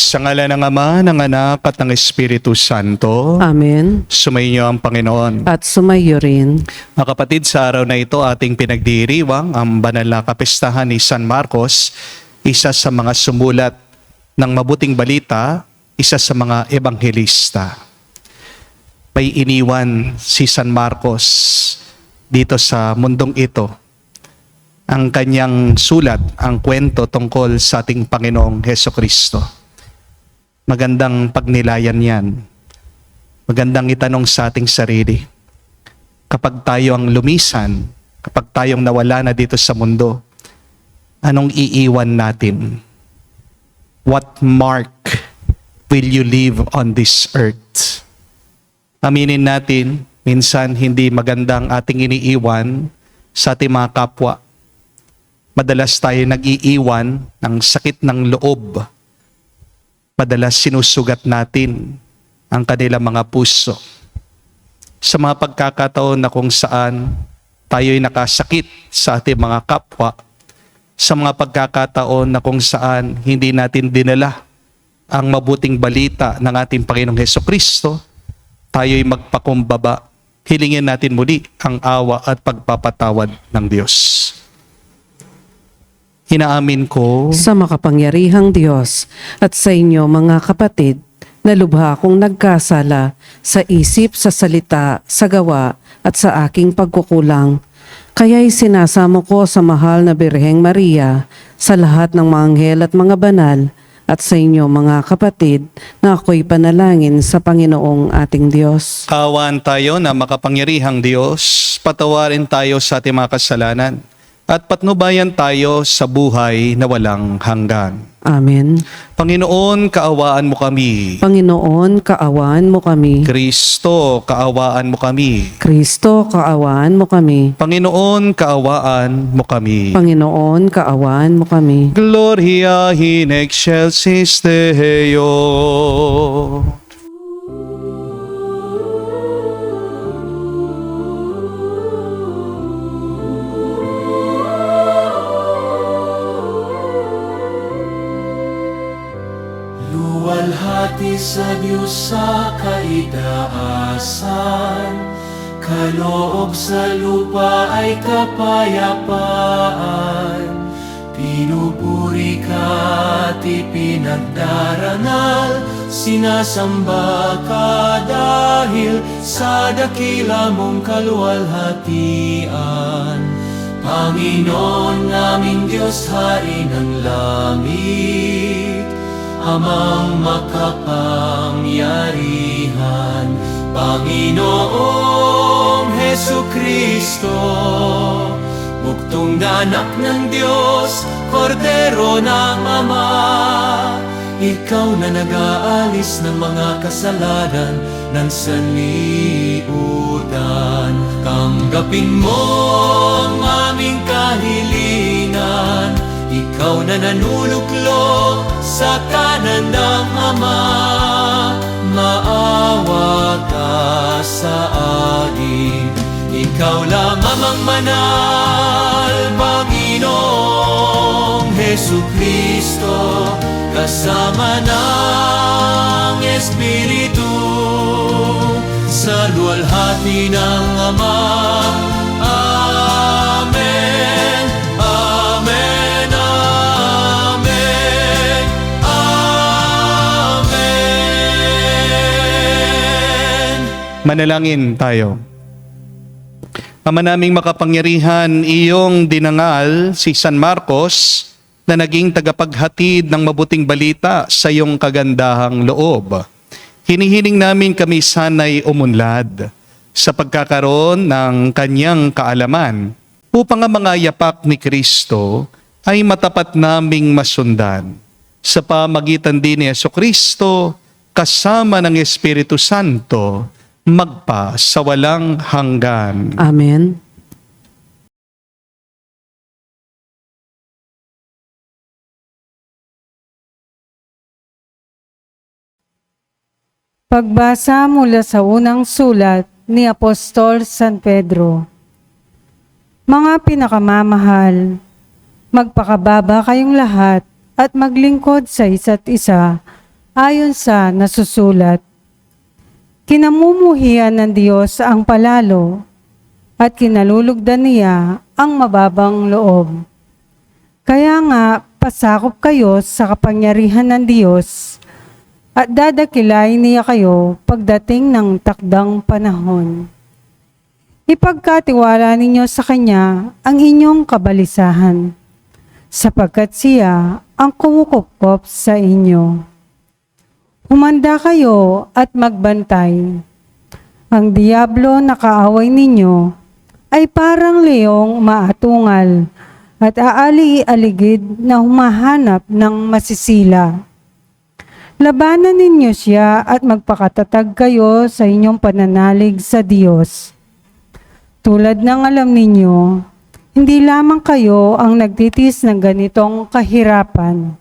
Sa ngalan ng Ama, ng Anak, at ng Espiritu Santo. Amen. Sumainyo ang Panginoon. At sumayo rin. Mga kapatid, sa araw na ito ating pinagdiriwang ang banal na kapistahan ni San Marcos, isa sa mga sumulat ng mabuting balita, isa sa mga ebanghelista. May iniwan si San Marcos dito sa mundong ito. Ang kanyang sulat, ang kwento tungkol sa ating Panginoong Hesukristo. Magandang pagnilayan yan. Magandang itanong sa ating sarili. Kapag tayo ang lumisan, kapag tayong nawala na dito sa mundo, anong iiwan natin? What mark will you leave on this earth? Aminin natin, minsan hindi magandang ating iniiwan sa ating mga kapwa. Madalas tayo nag-iiwan ng sakit ng loob. Madalas sinusugat natin ang kanilang mga puso. Sa mga pagkakataon na kung saan tayo'y nakasakit sa ating mga kapwa, sa mga pagkakataon na kung saan hindi natin dinala ang mabuting balita ng ating Panginoong Hesukristo, tayo'y magpakumbaba. Hilingin natin muli ang awa at pagpapatawad ng Diyos. Inaamin ko Sa makapangyarihang Diyos at sa inyo mga kapatid, na lubha akong nagkasala sa isip, sa salita, sa gawa at sa aking pagkukulang. Kaya'y sinasamo ko sa mahal na Birheng Maria, sa lahat ng mga anghel at mga banal, at sa inyo mga kapatid, na ako'y panalangin sa Panginoong ating Diyos. kaawaan tayo na makapangyarihang Diyos, patawarin tayo sa ating mga kasalanan, at patnubayan tayo sa buhay na walang hanggan. Amen. Panginoon, kaawaan mo kami. Panginoon, kaawaan mo kami. Kristo, kaawaan mo kami. Kristo, kaawaan mo kami. Panginoon, kaawaan mo kami. Panginoon, kaawaan mo kami. Gloria in excelsis Deo. Luwalhati sa Diyos sa kaitaasan, kaloob sa lupa ay kapayapaan. Pinupuri ka at ipinagdarangal, sinasamba ka dahil sa dakila mong kaluwalhatian. Panginoon naming Diyos, Hari ng langit, Amang makapangyarihan, Panginoong Hesukristo, buktong na anak ng Diyos, Kordero ng Ama. Ikaw na nag-aalis ng mga kasalanan ng sanlibutan. Tanggapin mo ang aming kahilingan, ikaw na nanuluklok sa kanan ng Ama. Maawa ka sa akin, ikaw lang amang manal, Panginoong Hesukristo, kasama ng Espiritu, sa luwalhati ng Ama. Amen. Amen. Amen. Amen. Manalangin tayo. Ama naming makapangyarihan, iyong dinangal si San Marcos na naging tagapaghatid ng mabuting balita sa iyong kagandahang loob. Hinihiling namin kami sana'y umunlad sa pagkakaroon ng kanyang kaalaman upang ang mga yapak ni Kristo ay matapat naming masundan sa pamagitan din ni Hesukristo kasama ng Espiritu Santo magpa sa walang hanggan. Amen. Pagbasa mula sa unang sulat ni Apostol San Pedro. Mga pinakamamahal, magpakababa kayong lahat at maglingkod sa isa't isa ayon sa nasusulat. Kinamumuhian ng Diyos ang palalo at kinalulugdan niya ang mababang loob. Kaya nga, pasakop kayo sa kapangyarihan ng Diyos at dadakilain niya kayo pagdating ng takdang panahon. Ipagkatiwala ninyo sa Kanya ang inyong kabalisahan, sapagkat siya ang kumukupkop sa inyo. Humanda kayo at magbantay. Ang diablo na kaaway ninyo ay parang leong maatungal at aali-aligid na humahanap ng masisila. Labanan ninyo siya at magpakatatag kayo sa inyong pananalig sa Diyos. Tulad ng alam ninyo, hindi lamang kayo ang nagtitis ng ganitong kahirapan,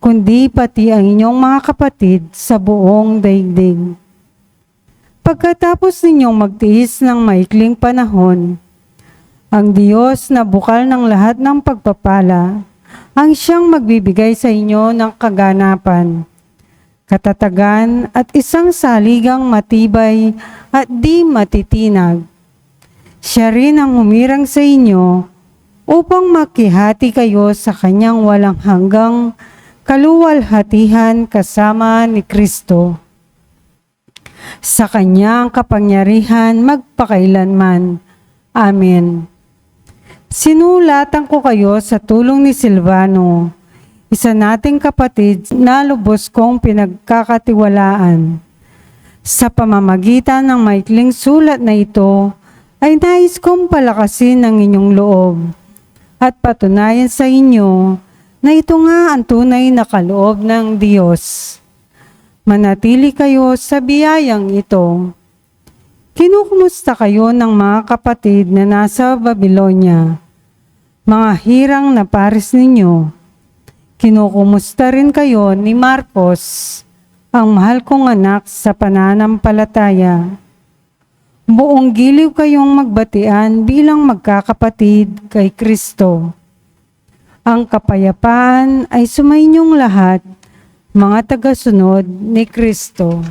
kundi pati ang inyong mga kapatid sa buong daigdig. Pagkatapos ninyong magtiis ng maikling panahon, ang Diyos na bukal ng lahat ng pagpapala, ang siyang magbibigay sa inyo ng kaganapan, katatagan at isang saligang matibay at di matitinag. Siya rin ang humirang sa inyo upang makihati kayo sa kanyang walang hanggang kaluwalhatihan kasama ni Kristo. Sa kanyang kapangyarihan magpakailanman. Amen. Sinulatan ko kayo sa tulong ni Silvano, isa nating kapatid na lubos kong pinagkakatiwalaan. Sa pamamagitan ng maikling sulat na ito, ay nais kong palakasin ang inyong loob at patunayan sa inyo na ito nga ang tunay na kaloob ng Diyos. Manatili kayo sa biyayang ito. Kinukumusta kayo ng mga kapatid na nasa Babylonia, mga hirang na pares ninyo. Kinukumusta rin kayo ni Marcos, ang mahal kong anak sa pananampalataya. Buong giliw kayong magbatian bilang magkakapatid kay Kristo. Ang kapayapaan ay sumainyong lahat, mga tagasunod ni Kristo.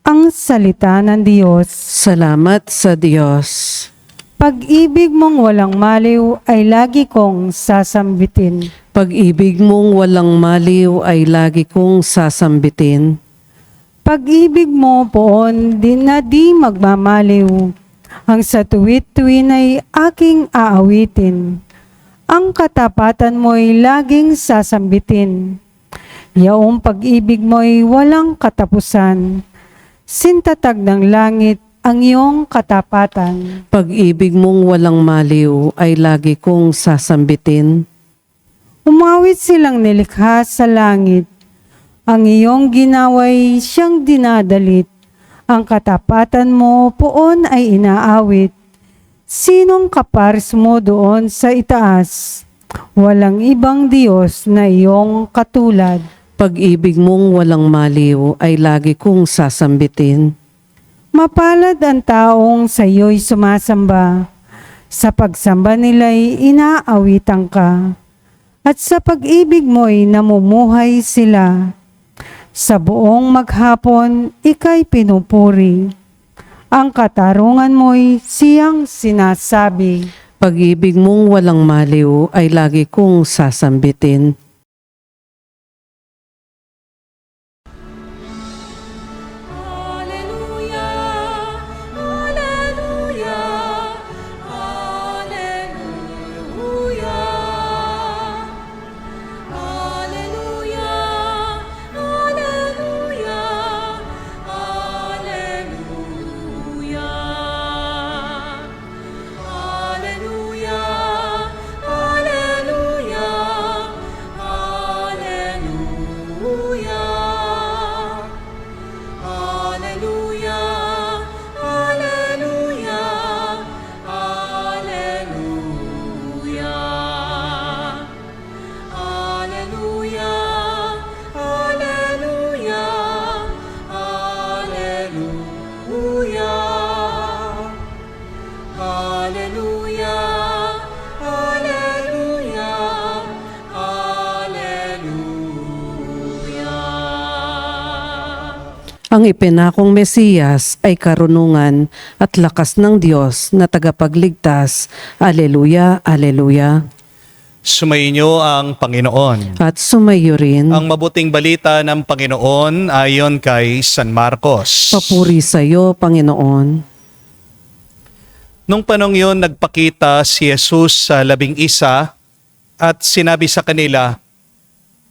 Ang salita ng Diyos. Salamat sa Diyos. Pag-ibig mong walang maliw ay lagi kong sasambitin. Pag-ibig mong walang maliw ay lagi kong sasambitin. Pag-ibig mo poon din na di magmamaliw, ang sa tuwid-tuwin ay aking aawitin. Ang katapatan mo'y laging sasambitin. Yaong pag-ibig mo'y walang katapusan. Sintatag ng langit ang iyong katapatan. Pag-ibig mong walang maliw ay lagi kong sasambitin. Umawit silang nilikha sa langit. Ang iyong ginaway siyang dinadalit. Ang katapatan mo poon ay inaawit. Sinong kapares mo doon sa itaas? Walang ibang Diyos na iyong katulad. Pag-ibig mong walang maliw ay lagi kong sasambitin. Mapalad ang taong sa iyo'y sumasamba. Sa pagsamba nila'y inaawitan ka. At sa pag-ibig mo'y namumuhay sila. Sa buong maghapon, ika'y pinupuri. Ang katarungan mo'y siyang sinasabi. Pag-ibig mong walang maliw ay lagi kong sasambitin. Ang ipinakong Mesiyas ay karunungan at lakas ng Diyos na tagapagligtas. Aleluya, aleluya. Sumainyo ang Panginoon. At sumayo rin. Ang mabuting balita ng Panginoon ayon kay San Marcos. Papuri sa iyo, Panginoon. Nung panong yun, nagpakita si Jesus sa 11 at sinabi sa kanila,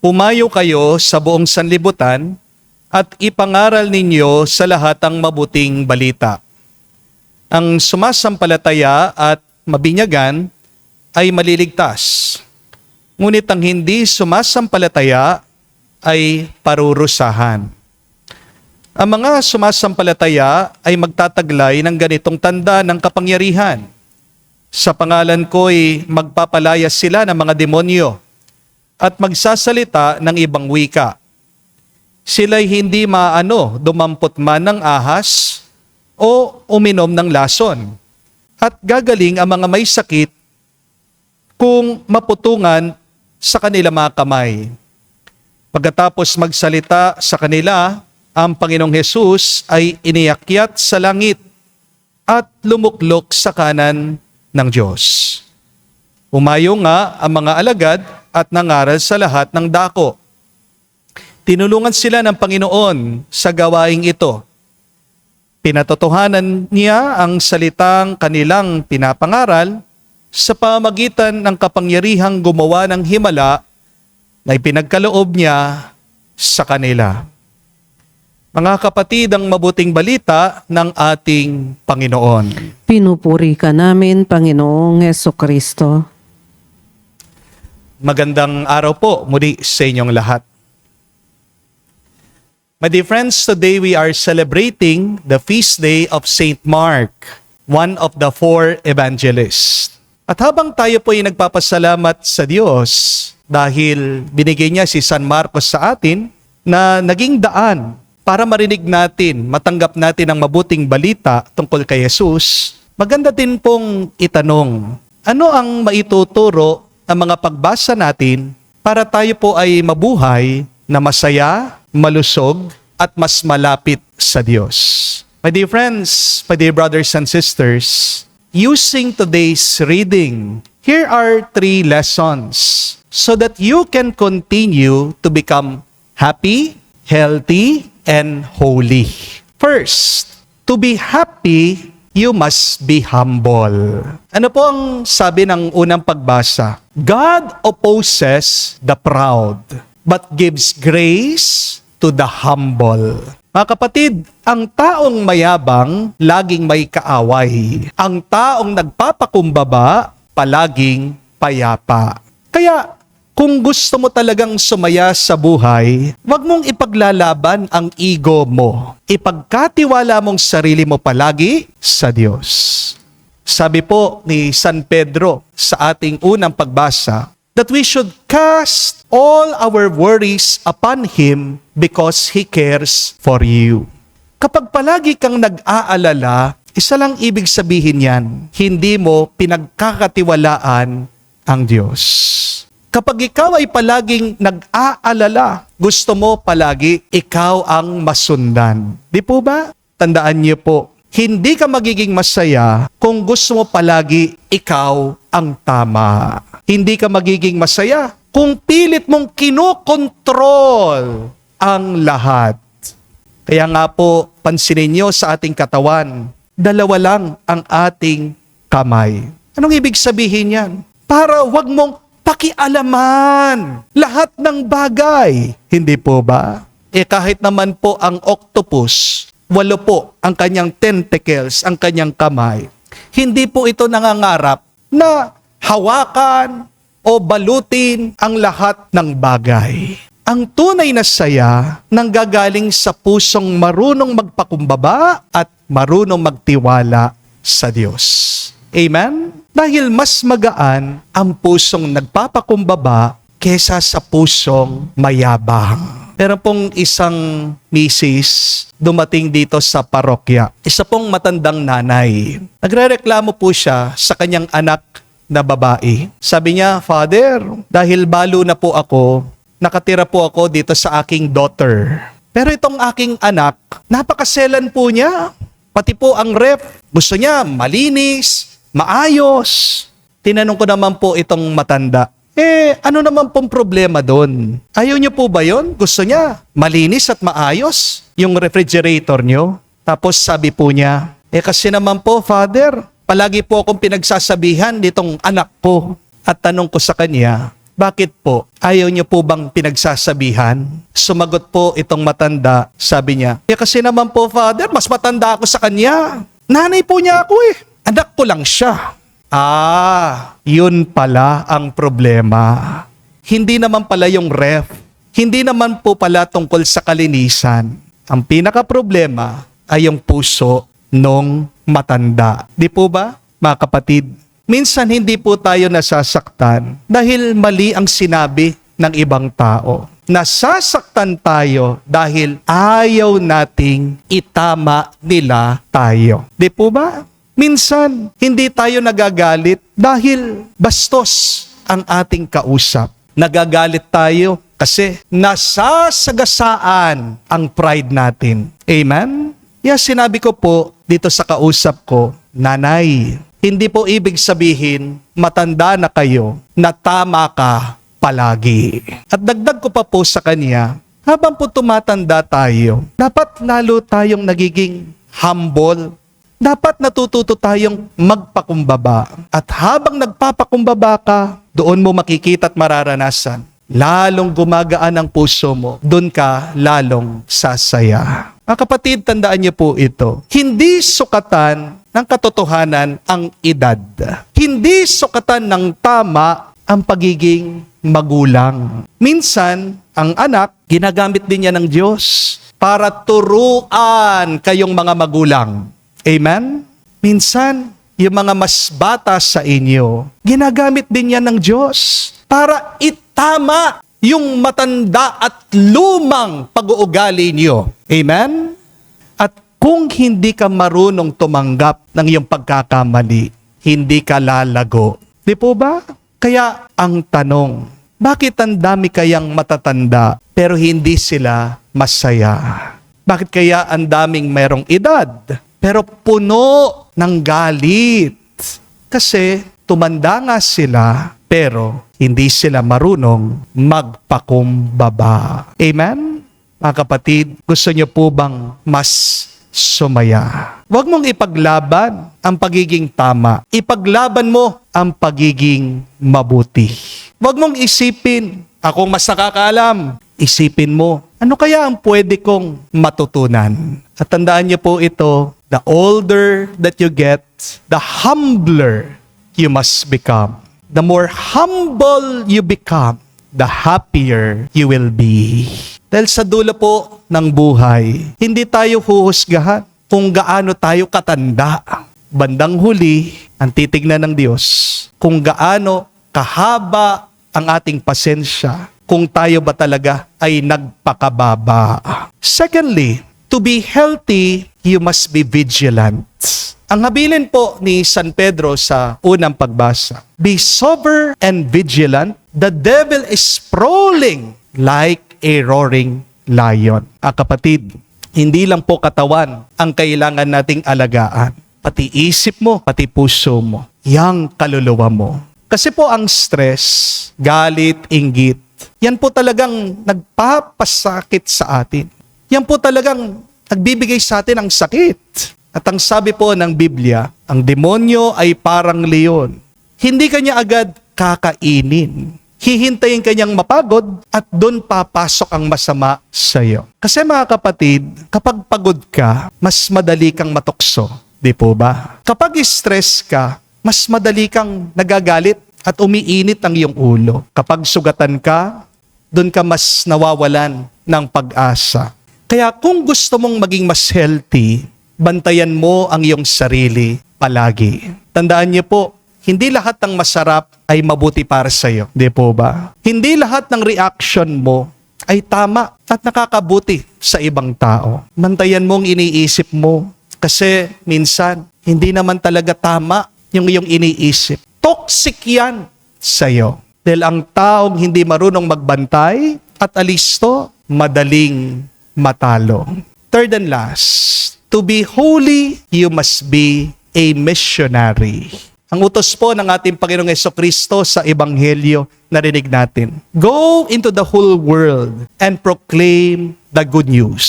"Pumayo kayo sa buong sanlibutan at ipangaral ninyo sa lahat ang mabuting balita. Ang sumasampalataya at mabinyagan ay maliligtas. Ngunit ang hindi sumasampalataya ay parurusahan. Ang mga sumasampalataya ay magtataglay ng ganitong tanda ng kapangyarihan. Sa pangalan ko'y magpapalaya sila ng mga demonyo at magsasalita ng ibang wika. Sila'y hindi dumampot man ng ahas o uminom ng lason. At gagaling ang mga may sakit kung maputungan sa kanila mga kamay." Pagkatapos magsalita sa kanila, ang Panginoong Hesus ay iniakyat sa langit at lumuklok sa kanan ng Diyos. Umayo nga ang mga alagad at nangaral sa lahat ng dako. Tinulungan sila ng Panginoon sa gawaing ito. Pinatotohanan niya ang salitang kanilang pinapangaral sa pamagitan ng kapangyarihang gumawa ng himala na ipinagkaloob niya sa kanila. Mga kapatid, ang mabuting balita ng ating Panginoon. Pinupuri ka namin, Panginoong Hesukristo. Magandang araw po muli sa inyong lahat. My dear friends, today we are celebrating the feast day of Saint Mark, one of the 4 evangelists. At habang tayo po ay nagpapasalamat sa Diyos dahil binigay niya si San Marcos sa atin na naging daan para marinig natin, matanggap natin ang mabuting balita tungkol kay Jesus, maganda din pong itanong, ano ang maituturo ng mga pagbasa natin para tayo po ay mabuhay na masaya, malusog, at mas malapit sa Diyos? My dear friends, my dear brothers and sisters, using today's reading, here are 3 lessons so that you can continue to become happy, healthy, and holy. First, to be happy, you must be humble. Ano po ang sabi ng unang pagbasa? God opposes the proud, but gives grace to the humble. Mga kapatid, ang taong mayabang, laging may kaaway. Ang taong nagpapakumbaba, palaging payapa. Kaya, kung gusto mo talagang sumaya sa buhay, wag mong ipaglalaban ang ego mo. Ipagkatiwala mong sarili mo palagi sa Diyos. Sabi po ni San Pedro sa ating unang pagbasa, that we should cast all our worries upon Him because He cares for you. Kapag palagi kang nag-aalala, isa lang ibig sabihin yan, hindi mo pinagkakatiwalaan ang Diyos. Kapag ikaw ay palaging nag-aalala, gusto mo palagi ikaw ang masundan. Di po ba? Tandaan niyo po, hindi ka magiging masaya kung gusto mo palagi ikaw ang tama. Hindi ka magiging masaya kung pilit mong kinokontrol ang lahat. Kaya nga po, pansinin niyo sa ating katawan, 2 lang ang ating kamay. Anong ibig sabihin yan? Para wag mong pakialaman lahat ng bagay. Hindi po ba? Kahit naman po ang octopus, 8 po ang kanyang tentacles, ang kanyang kamay. Hindi po ito nangangarap na hawakan o balutin ang lahat ng bagay. Ang tunay na saya nanggagaling sa pusong marunong magpakumbaba at marunong magtiwala sa Diyos. Amen? Dahil mas magaan ang pusong nagpapakumbaba kesa sa pusong mayabang. Pero pong isang misis dumating dito sa parokya. Isa pong matandang nanay. Nagrereklamo po siya sa kanyang anak na babae. Sabi niya, "Father, dahil balo na po ako, nakatira po ako dito sa aking daughter. Pero itong aking anak, napakaselan po niya. Pati po ang ref, gusto niya malinis, maayos. Tinanong ko naman po itong matanda, ano naman pong problema doon? Ayaw niyo po ba yon? Gusto niya malinis at maayos yung refrigerator niyo? Tapos sabi po niya, kasi naman po, Father, palagi po akong pinagsasabihan nitong anak ko. At tanong ko sa kanya, bakit po? Ayaw niyo po bang pinagsasabihan? Sumagot po itong matanda, sabi niya, kasi naman po, Father, mas matanda ako sa kanya. Nanay po niya ako Anak ko lang siya. Yun pala ang problema. Hindi naman pala yung ref. Hindi naman po pala tungkol sa kalinisan. Ang pinaka-problema ay yung puso nung matanda. Di po ba, mga kapatid? Minsan hindi po tayo nasasaktan dahil mali ang sinabi ng ibang tao. Nasasaktan tayo dahil ayaw nating itama nila tayo. Di po ba? Minsan, hindi tayo nagagalit dahil bastos ang ating kausap. Nagagalit tayo kasi nasasagasaan ang pride natin. Amen? Sinabi ko po dito sa kausap ko, Nanay, hindi po ibig sabihin matanda na kayo na tama ka palagi. At dagdag ko pa po sa kanya, habang po tumatanda tayo, dapat lalo tayong nagiging humble. Dapat natututo tayong magpakumbaba. At habang nagpapakumbaba ka, doon mo makikita at mararanasan. Lalong gumagaan ang puso mo. Doon ka lalong sasaya. Mga kapatid, tandaan niyo po ito. Hindi sukatan ng katotohanan ang edad. Hindi sukatan ng tama ang pagiging magulang. Minsan, ang anak, ginagamit din niya ng Diyos para turuan kayong mga magulang. Amen? Minsan, yung mga mas bata sa inyo, ginagamit din yan ng Diyos para itama yung matanda at lumang pag-uugali niyo. Amen? At kung hindi ka marunong tumanggap ng iyong pagkakamali, hindi ka lalago. Di po ba? Kaya ang tanong, bakit ang dami kayang matatanda pero hindi sila masaya? Bakit kaya ang daming merong edad pero puno ng galit? Kasi tumanda nga sila, pero hindi sila marunong magpakumbaba. Amen? Mga kapatid, gusto niyo po bang mas sumaya? Huwag mong ipaglaban ang pagiging tama. Ipaglaban mo ang pagiging mabuti. Huwag mong isipin, akong mas nakakaalam. Isipin mo, ano kaya ang pwede kong matutunan? At tandaan niyo po ito, the older that you get, the humbler you must become. The more humble you become, the happier you will be. Dahil sa dulo po ng buhay, hindi tayo huhusgahan kung gaano tayo katanda. Bandang huli, ang titignan ng Diyos, kung gaano kahaba ang ating pasensya, kung tayo ba talaga ay nagpakababa. Secondly, to be healthy, you must be vigilant. Ang habilin po ni San Pedro sa unang pagbasa, be sober and vigilant, the devil is prowling like a roaring lion. Kapatid, hindi lang po katawan ang kailangan nating alagaan, pati isip mo, pati puso mo, yang kaluluwa mo. Kasi po ang stress, galit, inggit, yan po talagang nagpapasakit sa atin. Yan po talagang nagbibigay sa atin ang sakit. At ang sabi po ng Biblia, ang demonyo ay parang leon. Hindi kanya agad kakainin. Hihintayin kanyang mapagod at doon papasok ang masama sa iyo. Kasi mga kapatid, kapag pagod ka, mas madali kang matukso. Di po ba? Kapag stress ka, mas madali kang nagagalit at umiinit ang iyong ulo. Kapag sugatan ka, doon ka mas nawawalan ng pag-asa. Kaya kung gusto mong maging mas healthy, bantayan mo ang iyong sarili palagi. Tandaan niyo po, hindi lahat ng masarap ay mabuti para sa iyo. Di po ba? Hindi lahat ng reaction mo ay tama at nakakabuti sa ibang tao. Bantayan mo ang iniisip mo kasi minsan hindi naman talaga tama yung iyong iniisip. Toxic yan sa iyo. Dahil ang taong hindi marunong magbantay at alisto, madaling matalo. Third and last, to be holy, you must be a missionary. Ang utos po ng ating Panginoong Jesucristo sa Ebanghelyo, narinig natin. Go into the whole world and proclaim the good news.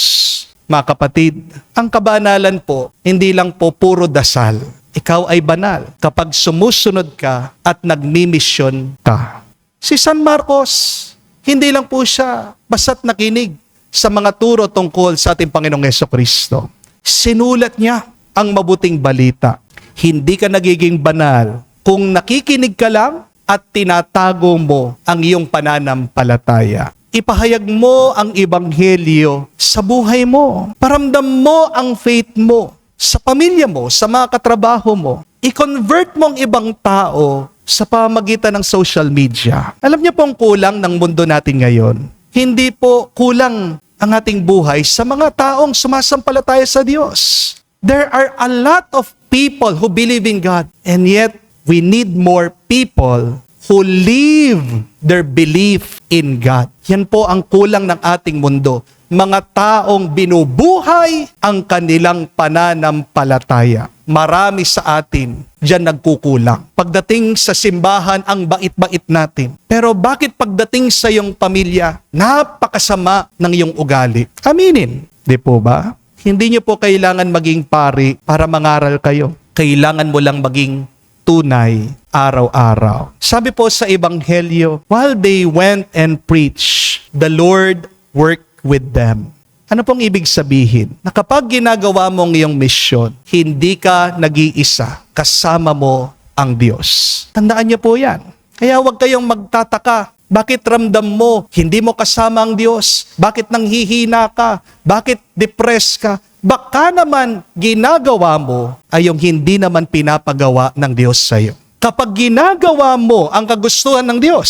Mga kapatid, ang kabanalan po, hindi lang po puro dasal. Ikaw ay banal kapag sumusunod ka at nagmimisyon ka. Si San Marcos, hindi lang po siya basta't nakinig sa mga turo tungkol sa ating Panginoong Jesucristo. Sinulat niya ang mabuting balita. Hindi ka nagiging banal kung nakikinig ka lang at tinatago mo ang iyong pananampalataya. Ipahayag mo ang ebanghelyo sa buhay mo. Paramdam mo ang faith mo sa pamilya mo, sa mga katrabaho mo. I-convert mo ang ibang tao sa pamamagitan ng social media. Alam niyo po ang kulang ng mundo natin ngayon. Hindi po kulang ang ating buhay sa mga taong sumasampalataya sa Diyos. There are a lot of people who believe in God, and yet we need more people who live their belief in God. Yan po ang kulang ng ating mundo. Mga taong binubuhay ang kanilang pananampalataya. Marami sa atin diyan nagkukulang. Pagdating sa simbahan, ang bait-bait natin. Pero bakit pagdating sa iyong pamilya, napakasama ng iyong ugali? Aminin, di po ba? Hindi niyo po kailangan maging pari para mangaral kayo. Kailangan mo lang maging tunay araw-araw. Sabi po sa Ebanghelyo, while they went and preached, the Lord worked with them. Ano pong ibig sabihin? Na kapag ginagawa mo ang iyong misyon, hindi ka nag-iisa, kasama mo ang Diyos. Tandaan niyo po yan. Kaya huwag kayong magtataka. Bakit ramdam mo, hindi mo kasama ang Diyos? Bakit nanghihina ka? Bakit depressed ka? Baka naman ginagawa mo ay yung hindi naman pinapagawa ng Diyos sa iyo. Kapag ginagawa mo ang kagustuhan ng Diyos,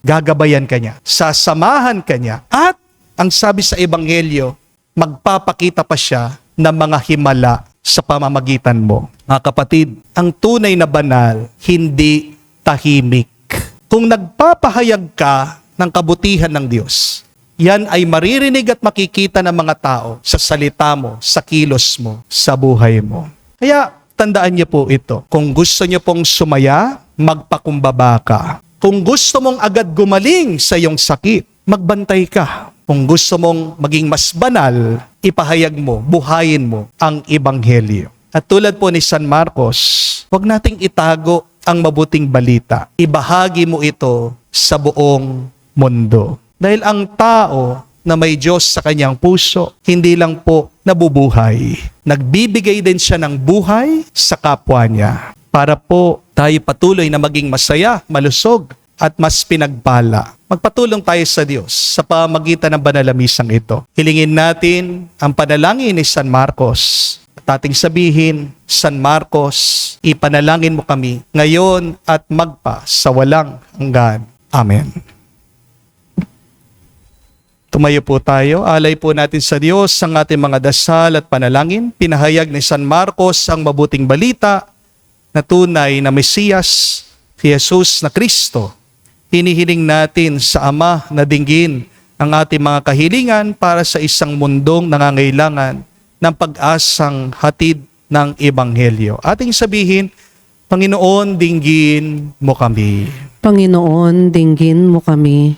gagabayan ka niya, sasamahan ka niya, at ang sabi sa Ebanghelyo, magpapakita pa siya ng mga himala sa pamamagitan mo. Mga kapatid, ang tunay na banal, hindi tahimik. Kung nagpapahayag ka ng kabutihan ng Diyos, yan ay maririnig at makikita ng mga tao sa salita mo, sa kilos mo, sa buhay mo. Kaya tandaan niyo po ito. Kung gusto niyo pong sumaya, magpakumbaba ka. Kung gusto mong agad gumaling sa iyong sakit, magbantay ka. Kung gusto mong maging mas banal, ipahayag mo, buhayin mo ang ebanghelyo. At tulad po ni San Marcos, huwag nating itago ang mabuting balita. Ibahagi mo ito sa buong mundo. Dahil ang tao na may Diyos sa kanyang puso, hindi lang po nabubuhay. Nagbibigay din siya ng buhay sa kapwa niya. Para po tayo patuloy na maging masaya, malusog, at mas pinagpala. Magpatulong tayo sa Diyos sa pamamagitan ng banalamisang ito. Hilingin natin ang panalangin ni San Marcos. At ating sabihin, San Marcos, ipanalangin mo kami ngayon at magpa sa walang hanggan. Amen. Tumayo po tayo. Alay po natin sa Diyos ang ating mga dasal at panalangin. Pinahayag ni San Marcos ang mabuting balita na tunay na Mesiyas, si Jesus na Kristo. Hinihiling natin sa Ama na dinggin ang ating mga kahilingan para sa isang mundong nangangailangan ng pag-asang hatid ng Ebanghelyo. Ating sabihin, Panginoon, dinggin mo kami. Panginoon, dinggin mo kami.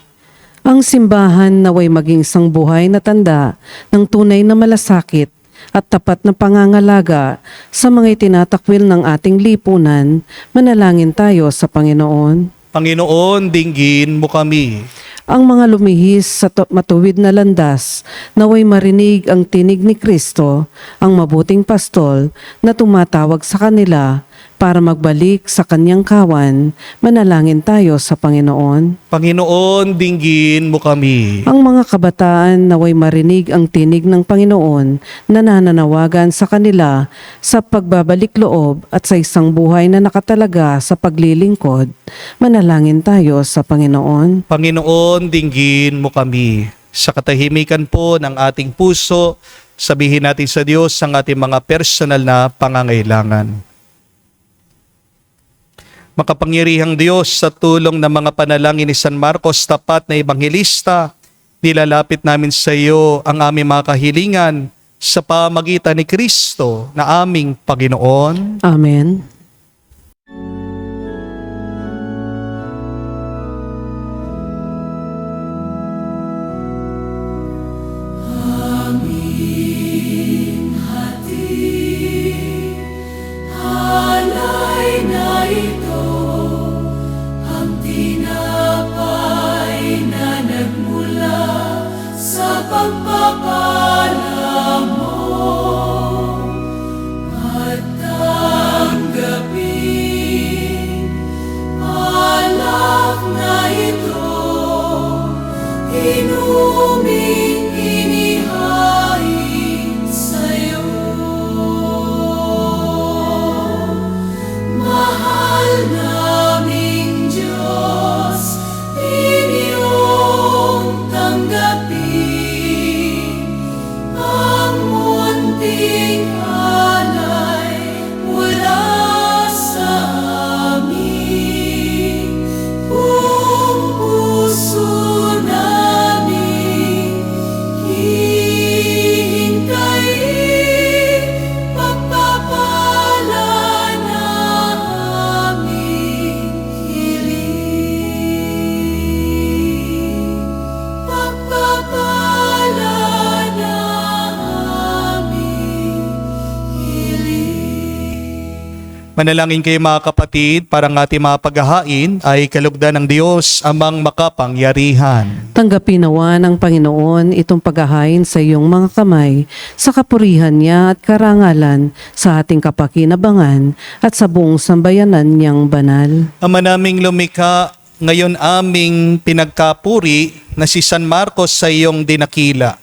Ang simbahan naway maging sangbuhay na tanda ng tunay na malasakit at tapat na pangangalaga sa mga itinatakwil ng ating lipunan. Manalangin tayo sa Panginoon. Panginoon, dinggin mo kami. Ang mga lumihis sa matuwid na landas, naway marinig ang tinig ni Kristo, ang mabuting pastol na tumatawag sa kanila para magbalik sa kanyang kawan. Manalangin tayo sa Panginoon. Panginoon, dinggin mo kami. Ang mga kabataan naway marinig ang tinig ng Panginoon na nananawagan sa kanila sa pagbabalik loob at sa isang buhay na nakatalaga sa paglilingkod. Manalangin tayo sa Panginoon. Panginoon, dinggin mo kami. Sa katahimikan po ng ating puso, sabihin natin sa Diyos ang ating mga personal na pangangailangan. Makapangyarihang Diyos, sa tulong ng mga panalangin ni San Marcos, tapat na ebanghelista, Nilalapit namin sa iyo ang aming mga kahilingan sa pamagitan ni Kristo na aming Panginoon. Amen. Alay na ito, ang tinapay na nagmula sa pagpapala mo. At tanggapin, alak na ito, inuming inihain sa'yo. Mahal naming Diyos, inyong tanggapin ang munting alay mula sa amin. Buong puso namin hihintayin, pagpapala na aming hiling. Pagpapala na aming hiling. Manalangin kayo mga kapatid para ang ating mga paghahain ay kalugdan ng Diyos amang makapangyarihan. Tanggapin nawa ng Panginoon itong paghahain sa iyong mga kamay sa kapurihan niya at karangalan sa ating kapakinabangan at sa buong sambayanan niyang banal. Ama naming lumikha, ngayon aming pinagkapuri na si San Marcos sa iyong dinakila.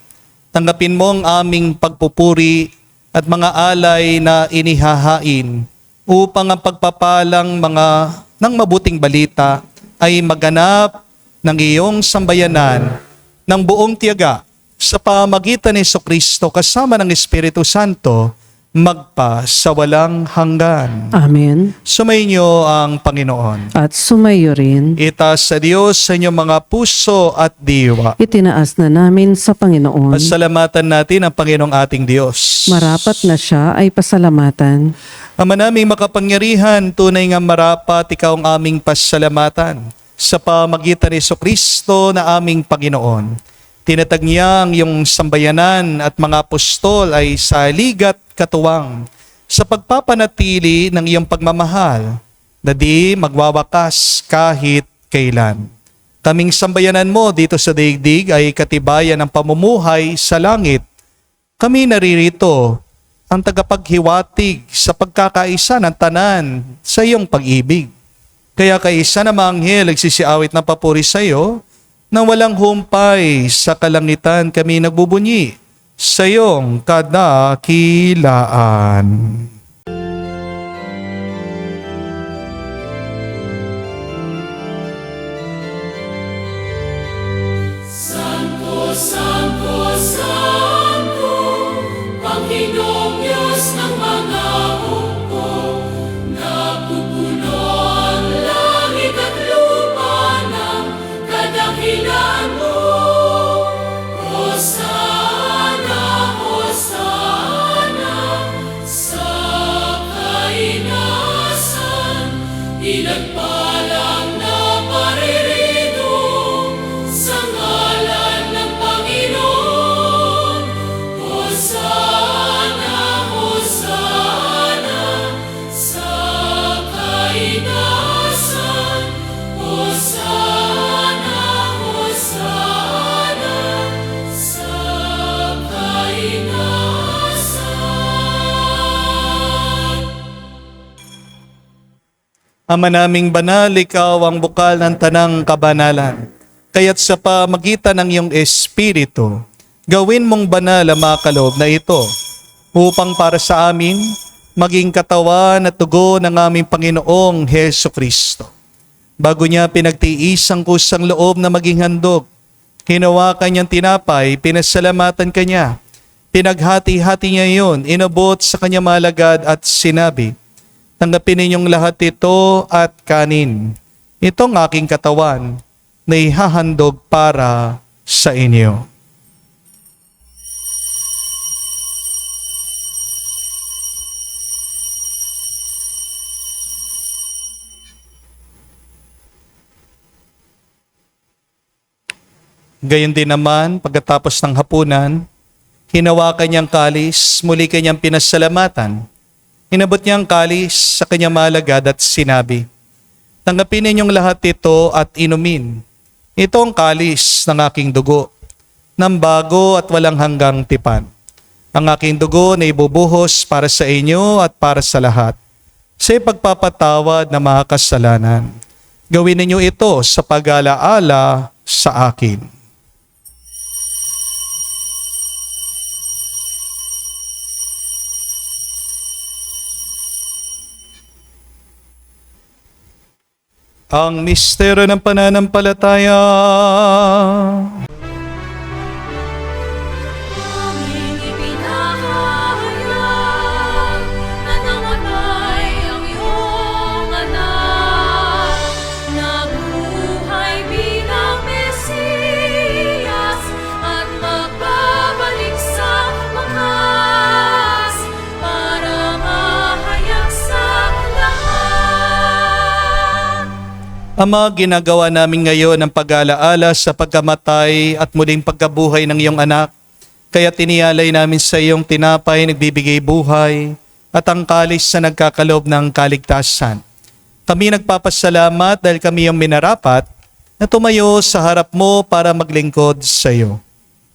Tanggapin mo ang aming pagpupuri at mga alay na inihahain upang ang pagpapalang ng mabuting balita ay maganap ng iyong sambayanan ng buong tiyaga sa pamagitan ni Jesucristo kasama ng Espiritu Santo magpa sa walang hanggan. Amen. Sumainyo ang Panginoon. At sumayo rin, Itaas sa Diyos sa inyong mga puso at diwa. itinaas na namin sa Panginoon. Pasalamatan natin ang Panginoong ating Diyos. Marapat na siya ay pasalamatan. Ama naming makapangyarihan, tunay nga marapat ikaw ang aming pasalamatan sa pamagitan ni Jesucristo na aming Panginoon. Tinatag niya ang iyong sambayanan at mga apostol ay sa ligat katuwang sa pagpapanatili ng iyong pagmamahal na di magwawakas kahit kailan. Kaming sambayanan mo dito sa daigdig ay katibayan ng pamumuhay sa langit. Kami naririto ang tagapaghiwatig sa pagkakaisa ng tanan sa iyong pag-ibig. Kaya kaisa na mga anghel nagsisiawit ng papuri sa iyo, nang walang humpay sa kalangitan kami nagbubunyi sa iyong kadakilaan. Santo, Santo, Santo, Panginoong Diyos ng mga hukbo, napupuno ang langit at lupa ng kadakilan mo. Hosana, Hosana, sa kainasan, ilang na paririto sa ngalan ng Panginoon. Hosana, Hosana, sa kainasan. Hosana, Hosana, sa kainasan. Ama naming banal, ikaw ang bukal ng tanang kabanalan. Kaya't sa pamagitan ng iyong Espiritu, gawin mong banal ang mga kaloob na ito, upang para sa amin, maging katawan at dugo ng aming Panginoong Heso Kristo. Bago niya pinagtiis ang kusang loob na maging handog, hinawakan niyang tinapay, pinasalamatan kanya. Pinaghati-hati niya iyon, inabot sa kanyang malagad at sinabi, tanggapin ninyong lahat ito at kanin. Itong aking katawan na ihahandog para sa inyo. Gayon din naman, pagkatapos ng hapunan, hinawakan niyang kalis, muli kanyang pinasalamatan. Inabot niya ang kalis sa kanyang malagad at sinabi, "Tanggapin ninyong lahat ito at inumin. Ito ang kalis ng aking dugo, ng bago at walang hanggang tipan. Ang aking dugo na ibubuhos para sa inyo at para sa lahat, sa ipagpapatawad ng mga kasalanan. Gawin ninyo ito sa pag-alaala sa akin." Ang misteryo ng pananampalataya. Aming ipinahayag na namatay ang iyong anak, nabuhay bilang Mesiyas at magbabalik sa wakas para mahayag sa lahat. Ama, ginagawa namin ngayon ang pag-alaala sa pagkamatay at muling pagkabuhay ng iyong anak. Kaya tiniyalay namin sa iyong tinapay nagbibigay buhay at ang kalis na nagkakaloob ng kaligtasan. Kami nagpapasalamat dahil kami yung minarapat na tumayo sa harap mo para maglingkod sa iyo.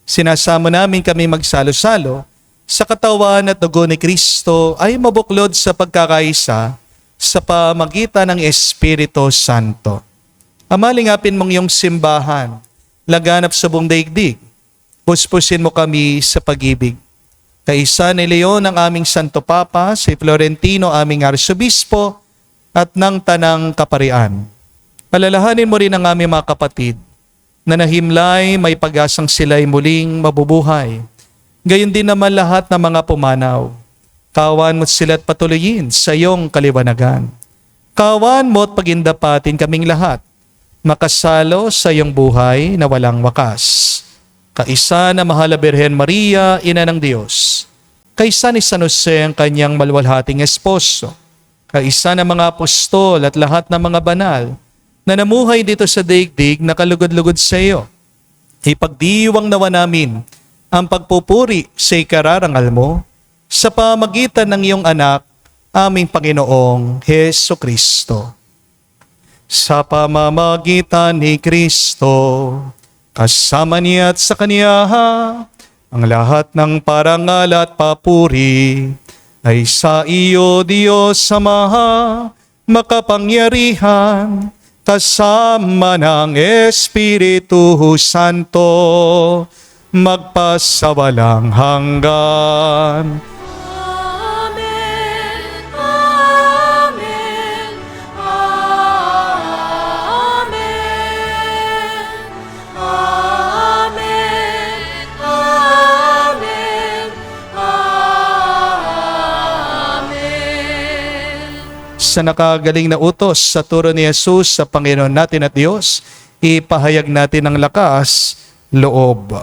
Sinasamo namin kami magsalo-salo sa katawan at dugo ni Kristo ay mabuklod sa pagkakaisa sa pamagitan ng Espiritu Santo. Ama, lingapin mong iyong simbahan, laganap sa buong daigdig. Puspusin mo kami sa pag-ibig. Kaisa ni Leon ang aming Santo Papa, si Florentino aming Arsobispo, at ng Tanang Kaparian. Palalahanin mo rin ang aming mga kapatid na nahimlay may pag-asang sila'y muling mabubuhay. Gayon din naman lahat ng mga pumanaw. Kawan mo't sila't patuloyin sa iyong kaliwanagan. Kawan mo't pagindapatin kaming lahat, makasalo sa iyong buhay na walang wakas. Kaisa na mahal na Birhen Maria, Ina ng Diyos. Kaisa ni San Jose ang kanyang maluwalhating esposo. Kaisa ng mga apostol at lahat ng mga banal na namuhay dito sa daigdig na kalugod-lugod sa iyo. Ipagdiwang nawa namin ang pagpupuri sa ikararangal mo sa pamagitan ng iyong anak, aming Panginoong Heso Kristo. Sa pamamagitan ni Kristo, kasama niya at sa Kanya, ang lahat ng parangal at papuri ay sa iyo, Diyos Ama, makapangyarihan, kasama ng Espiritu Santo, magpasawalang hanggan. Amen, Amen, Amen, Amen, Amen, Amen. Sa nakagaling na utos sa turo ni Jesus sa Panginoon natin at Diyos, ipahayag natin ang lakas, loob.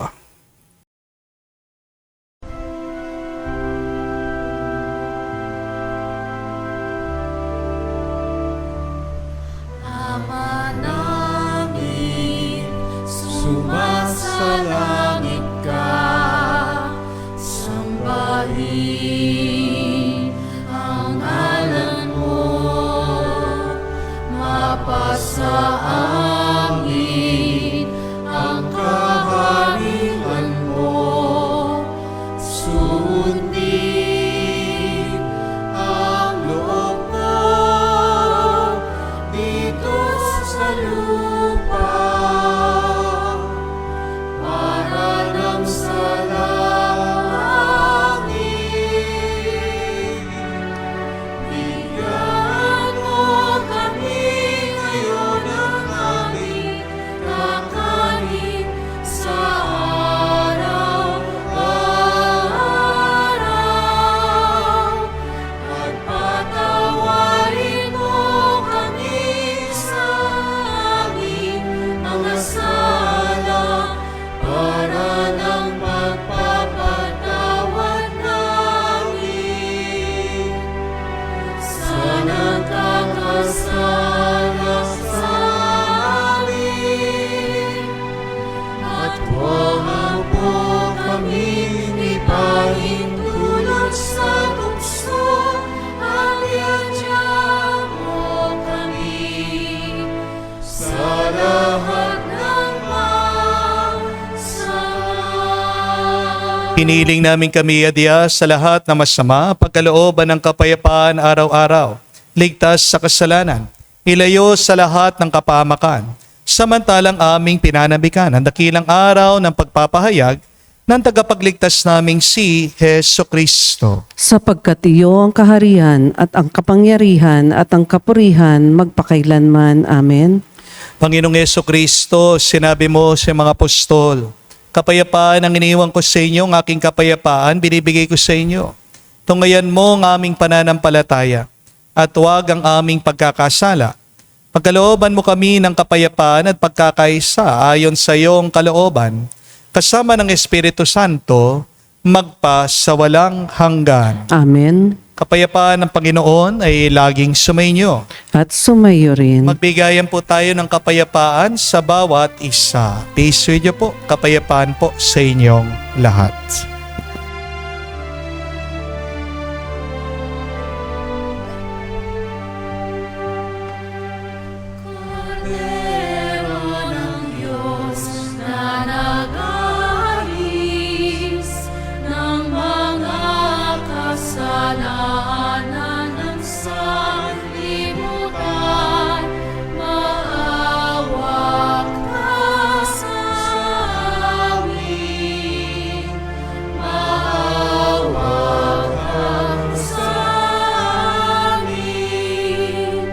Ama namin, sumasalangit ka, sambahin ang ngalan mo, mapasa amin ang kaharian Hiniling namin kami, Adya, sa lahat na masama, pagkalooban ng kapayapaan araw-araw, ligtas sa kasalanan, ilayo sa lahat ng kapahamakan, samantalang aming pinanambikan ang dakilang araw ng pagpapahayag ng tagapagligtas naming si Heso Kristo. Sapagkat iyo ang kaharian at ang kapangyarihan at ang kapurihan magpakailanman. Amen. Panginoong Heso Kristo, sinabi mo sa mga apostol, kapayapaan ang iniwan ko sa inyo, ang aking kapayapaan binibigay ko sa inyo. Tungayan mo ang aming pananampalataya at huwag ang aming pagkakasala. Pagkalooban mo kami ng kapayapaan at pagkakaisa ayon sa iyong kalooban, kasama ng Espiritu Santo, magpa sa walang hanggan. Amen. Kapayapaan ng Panginoon ay laging sumainyo. At sumayo rin. Magbigayan po tayo ng kapayapaan sa bawat isa. Peace with you po. Kapayapaan po sa inyong lahat. Kordero ng Diyos na nag-aalis ng mga kasalanan ng sanlibutan, maawa ka sa amin. Maawa ka sa amin.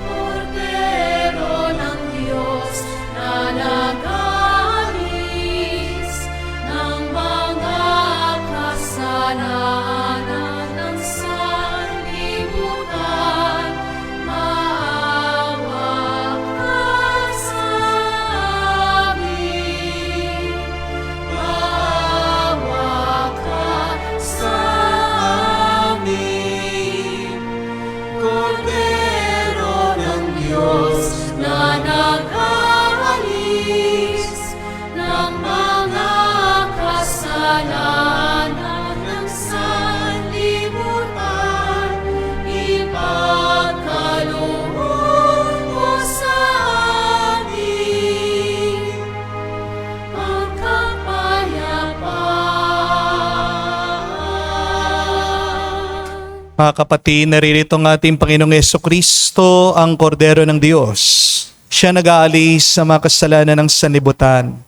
Kordero ng Diyos na nag-aalis ng mga kasalanan ng sanlibutan, maawa ka sa amin. Maawa ka sa amin. Kordero ng Diyos na nag-aalis ng mga kasalanan ng sanlibutan, ipagkaloob mo sa amin ang kapayapaan. Mga kapatid, naririto ang ating Panginoong Yeso Kristo, ang Kordero ng Diyos. Siya nag-aalis sa mga kasalanan ng sanlibutan.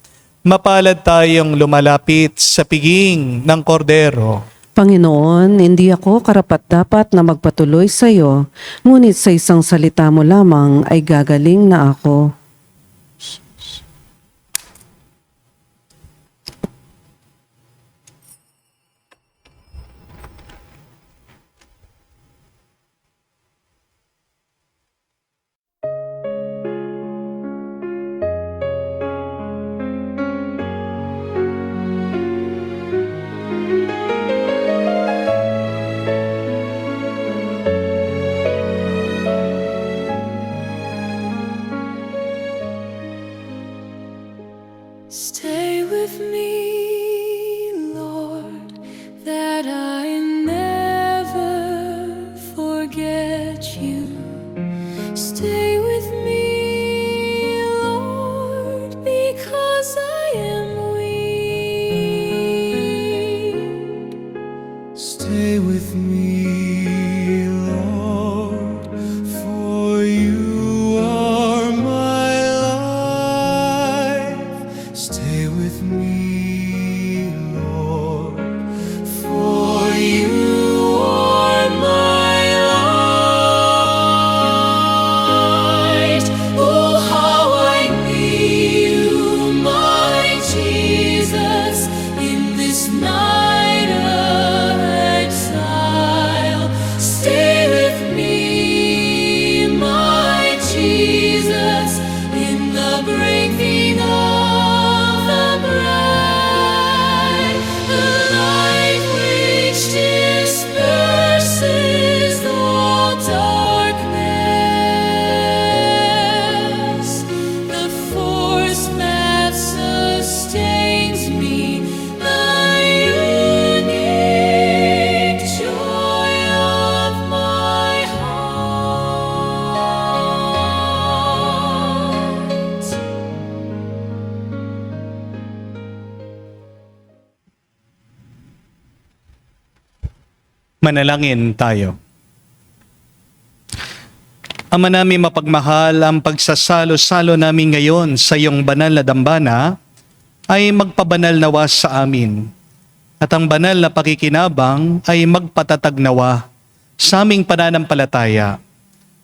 Mapalad tayong lumalapit sa piging ng Kordero. Panginoon, hindi ako karapat-dapat na magpatuloy sa iyo, ngunit sa isang salita mo lamang ay gagaling na ako. Manalangin tayo. Ama namin mapagmahal, ang pagsasalo-salo namin ngayon sa iyong banal na dambana ay magpabanal nawa sa amin. At ang banal na pakikinabang ay magpatatag nawa sa aming pananampalataya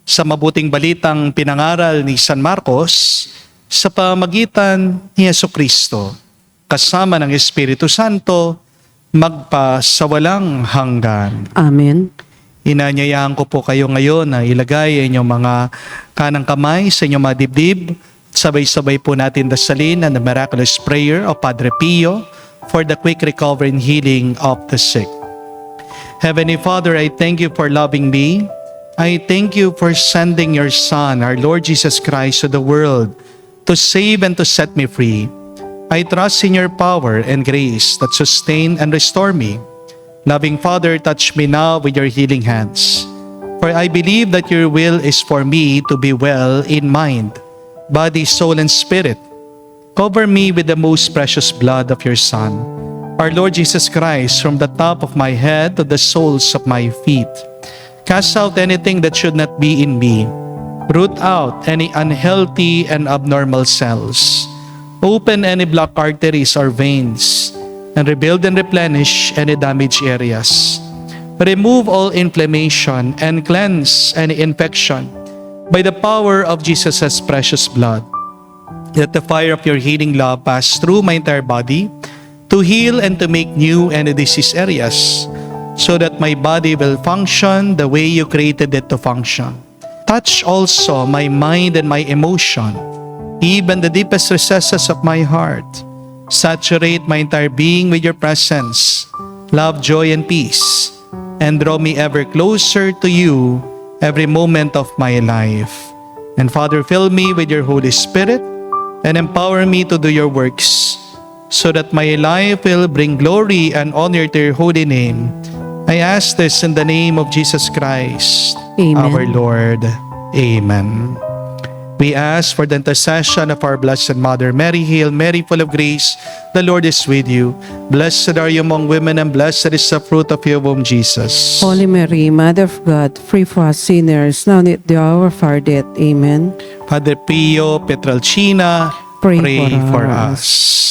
sa mabuting balitang pinangaral ni San Marcos sa pamagitan ni Jesucristo kasama ng Espiritu Santo magpasawalang hanggan. Amen. Inanyayahan ko po kayo ngayon na ilagay ang inyong mga kanang kamay sa inyong mga dibdib. Sabay-sabay po natin dasalin ang the miraculous prayer of Padre Pio for the quick recovery and healing of the sick. Heavenly Father, I thank you for loving me. I thank you for sending your Son, our Lord Jesus Christ, to the world to save and to set me free. I trust in your power and grace that sustain and restore me. Loving Father, touch me now with your healing hands. For I believe that your will is for me to be well in mind, body, soul, and spirit. Cover me with the most precious blood of your Son, our Lord Jesus Christ, from the top of my head to the soles of my feet. Cast out anything that should not be in me. Root out any unhealthy and abnormal cells. Open any blocked arteries or veins, and rebuild and replenish any damaged areas. Remove all inflammation and cleanse any infection by the power of Jesus' precious blood. Let the fire of your healing love pass through my entire body to heal and to make new any diseased areas, so that my body will function the way you created it to function. Touch also my mind and my emotion, even the deepest recesses of my heart. Saturate my entire being with your presence, love, joy, and peace, and draw me ever closer to you every moment of my life. And Father, fill me with your Holy Spirit and empower me to do your works, so that my life will bring glory and honor to your holy name. I ask this in the name of Jesus Christ, Amen. our Lord. Amen. We ask for the intercession of our Blessed Mother Mary. Hail Mary, full of grace, the Lord is with you. Blessed are you among women, and blessed is the fruit of your womb, Jesus. Holy Mary, Mother of God, pray for us sinners, now and at the hour of our death. Amen. Padre Pio Petralcina, Pray for for us.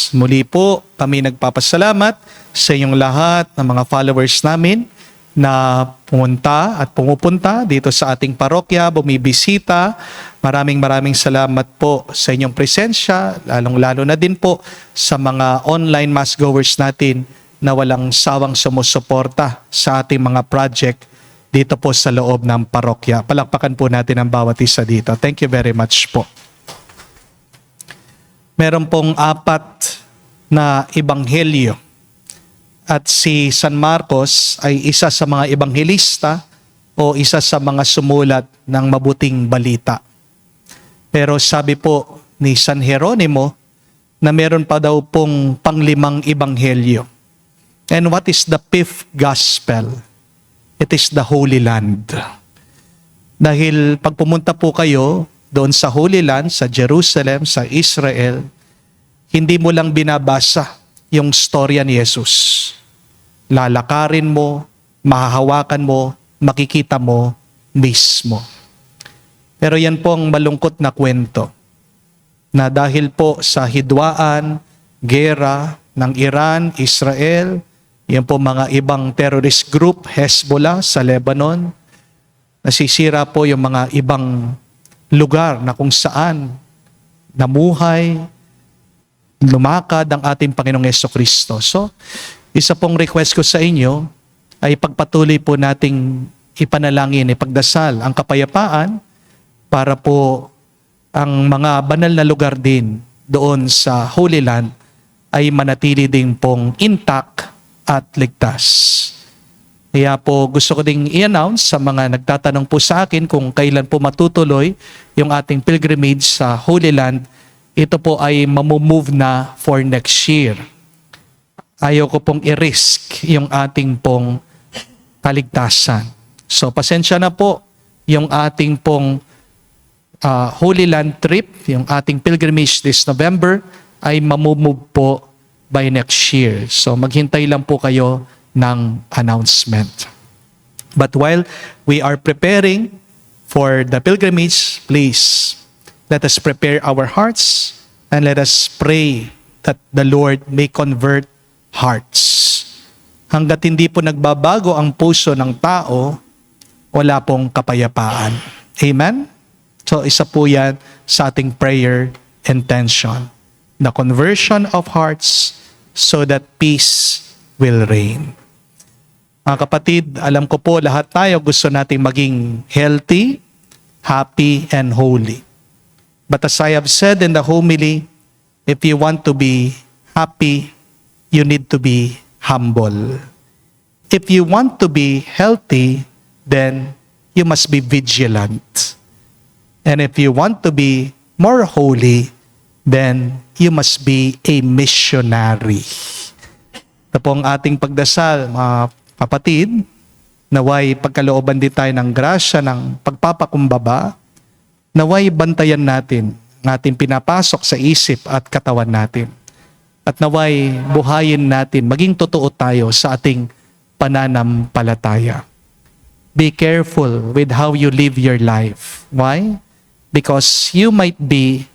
Muli po, kami nagpapasalamat sa inyong lahat ng mga followers namin na pumunta at pumupunta dito sa ating parokya, bumibisita. Maraming salamat po sa inyong presensya, lalong-lalo na din po sa mga online mass goers natin na walang sawang sumusuporta sa ating mga project dito po sa loob ng parokya. Palakpakan po natin ang bawat isa dito. Thank you very much po. Meron pong 4 na ebanghelyo. At si San Marcos ay isa sa mga ebanghelista o isa sa mga sumulat ng mabuting balita. Pero sabi po ni San Jeronimo na meron pa daw pong 5 ebanghelyo. And what is the 5th gospel? It is the Holy Land. Dahil pag pumunta po kayo doon sa Holy Land, sa Jerusalem, sa Israel, hindi mo lang binabasa yung storya ni Jesus. Lalakarin mo, mahahawakan mo, makikita mo mismo. Pero yan po ang malungkot na kwento na dahil po sa hidwaan, gera ng Iran, Israel, yan po mga ibang terrorist group, Hezbollah sa Lebanon, nasisira po yung mga ibang lugar na kung saan namuhay, lumakad ang ating Panginoong Jesucristo. So, isa pong request ko sa inyo ay pagpatuloy po nating ipanalangin, ipagdasal ang kapayapaan para po ang mga banal na lugar din doon sa Holy Land ay manatili din pong intact at ligtas. Kaya po gusto ko ding i-announce sa mga nagtatanong po sa akin kung kailan po matutuloy yung ating pilgrimage sa Holy Land. Ito po ay mamumove na for next year. Ayaw ko pong i-risk yung ating pong kaligtasan. So pasensya na po yung ating pong Holy Land trip, yung ating pilgrimage this November ay mamumove po by next year. So maghintay lang po kayo ng announcement. But while we are preparing for the pilgrimage, please, let us prepare our hearts and let us pray that the Lord may convert hearts. Hanggat hindi po nagbabago ang puso ng tao, wala pong kapayapaan. Amen? So isa po yan sa ating prayer intention. The conversion of hearts so that peace will reign. Mga kapatid, alam ko po lahat tayo gusto nating maging healthy, happy, and holy. But as I have said in the homily, if you want to be happy, you need to be humble. If you want to be healthy, then you must be vigilant. And if you want to be more holy, then you must be a missionary. Ito po ang ating pagdasal, mga kapatid, naway pagkalooban din tayo ng grasya ng pagpapakumbaba, naway bantayan natin ang ating pinapasok sa isip at katawan natin. At naway buhayin natin, maging totoo tayo sa ating pananampalataya. Be careful with how you live your life. Why? Because you might be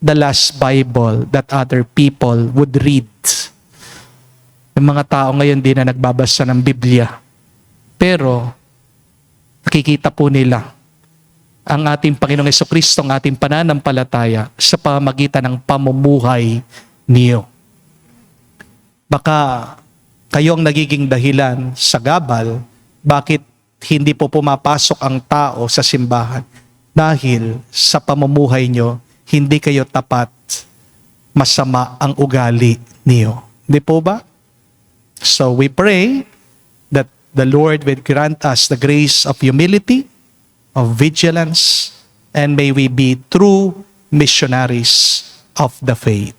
the last Bible that other people would read. Yung mga tao ngayon din na nagbabasa ng Biblia. Pero, nakikita po nila ang ating Panginoong Jesucristo, ang ating pananampalataya sa pamamagitan ng pamumuhay niyo. Baka kayo ang nagiging dahilan sa gabal, bakit hindi po pumapasok ang tao sa simbahan? Dahil sa pamumuhay nyo, hindi kayo tapat, masama ang ugali niyo. Di po ba? So we pray that the Lord will grant us the grace of humility, of vigilance, and may we be true missionaries of the faith.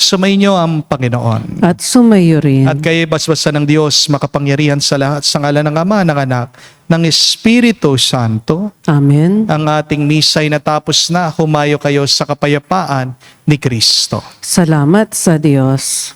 Sumainyo ang Panginoon. At sumayo rin. At kayo basbasan ng Diyos, makapangyarihan sa lahat, sa ngalan ng Ama, ng Anak, ng Espiritu Santo. Amen. Ang ating misa'y natapos na, humayo kayo sa kapayapaan ni Kristo. Salamat sa Diyos.